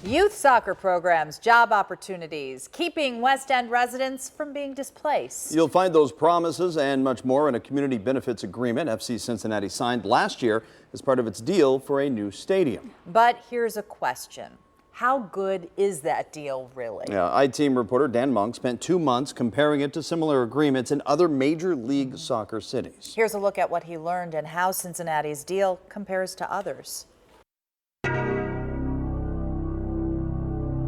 Youth soccer programs, job opportunities, keeping West End residents from being displaced. You'll find those promises and much more in a community benefits agreement FC Cincinnati signed last year as part of its deal for a new stadium. But here's a question. How good is that deal really? Yeah, I-Team reporter Dan Monk spent 2 months comparing it to similar agreements in other major league soccer cities. Here's a look at what he learned and how Cincinnati's deal compares to others.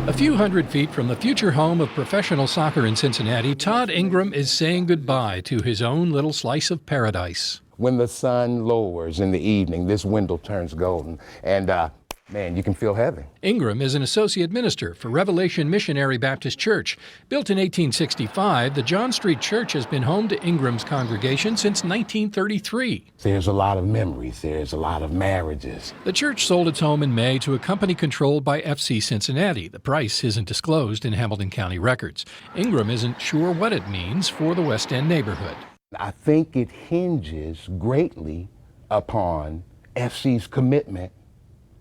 A few hundred feet from the future home of professional soccer in Cincinnati, Todd Ingram is saying goodbye to his own little slice of paradise. When the sun lowers in the evening, this window turns golden, and man, you can feel heaven. Ingram is an associate minister for Revelation Missionary Baptist Church. Built in 1865, the John Street Church has been home to Ingram's congregation since 1933. There's a lot of memories. There's a lot of marriages. The church sold its home in May to a company controlled by FC Cincinnati. The price isn't disclosed in Hamilton County records. Ingram isn't sure what it means for the West End neighborhood. I think it hinges greatly upon FC's commitment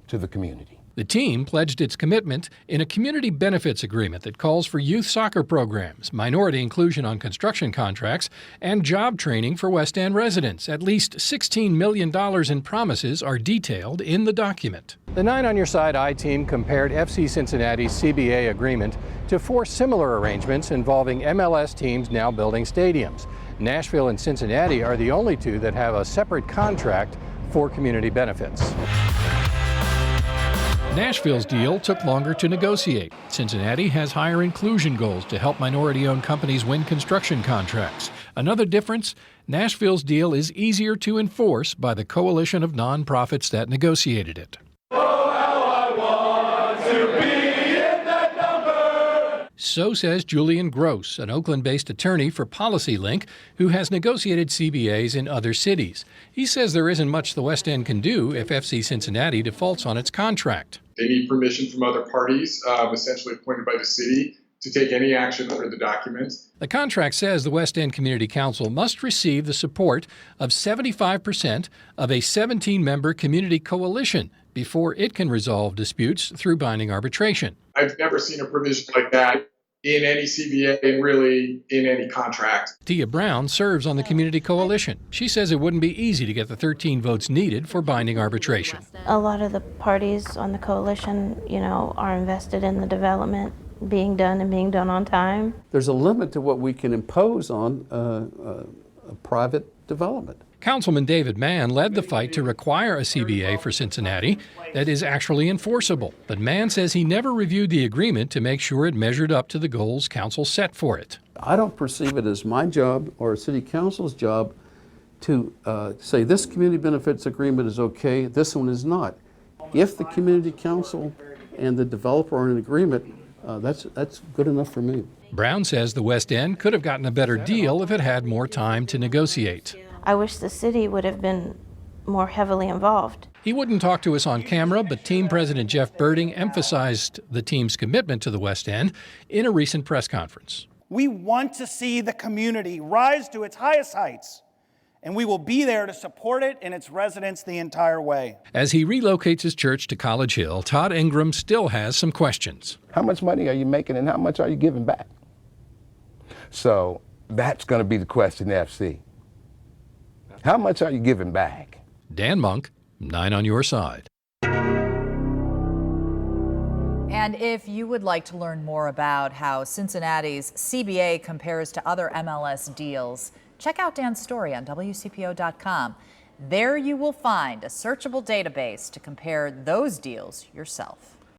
to the community. The team pledged its commitment in a community benefits agreement that calls for youth soccer programs, minority inclusion on construction contracts, and job training for West End residents. At least $16 million in promises are detailed in the document. The 9 on Your Side I-Team compared FC Cincinnati's CBA agreement to 4 similar arrangements involving MLS teams now building stadiums. Nashville and Cincinnati are the only 2 that have a separate contract for community benefits. Nashville's deal took longer to negotiate. Cincinnati has higher inclusion goals to help minority-owned companies win construction contracts. Another difference, Nashville's deal is easier to enforce by the coalition of nonprofits that negotiated it. So says Julian Gross, an Oakland-based attorney for PolicyLink, who has negotiated CBAs in other cities. He says there isn't much the West End can do if FC Cincinnati defaults on its contract. They need permission from other parties, essentially appointed by the city, to take any action under the document. The contract says the West End Community Council must receive the support of 75% of a 17-member community coalition before it can resolve disputes through binding arbitration. I've never seen a provision like that in any CBA and really in any contract. Tia Brown serves on the community coalition. She says it wouldn't be easy to get the 13 votes needed for binding arbitration. A lot of the parties on the coalition, are invested in the development being done and being done on time. There's a limit to what we can impose on a private development. Councilman David Mann led the fight to require a CBA for Cincinnati that is actually enforceable. But Mann says he never reviewed the agreement to make sure it measured up to the goals council set for it. I don't perceive it as my job or city council's job to say this community benefits agreement is okay, this one is not. If the community council and the developer are in agreement, that's good enough for me. Brown says the West End could have gotten a better deal if it had more time to negotiate. I wish the city would have been more heavily involved. He wouldn't talk to us on camera, but team president Jeff Birding emphasized the team's commitment to the West End in a recent press conference. We want to see the community rise to its highest heights, and we will be there to support it and its residents the entire way. As he relocates his church to College Hill, Todd Ingram still has some questions. How much money are you making and how much are you giving back? So that's going to be the question, FC. How much are you giving back? Dan Monk, 9 on Your Side. And if you would like to learn more about how Cincinnati's CBA compares to other MLS deals, check out Dan's story on WCPO.com. There you will find a searchable database to compare those deals yourself.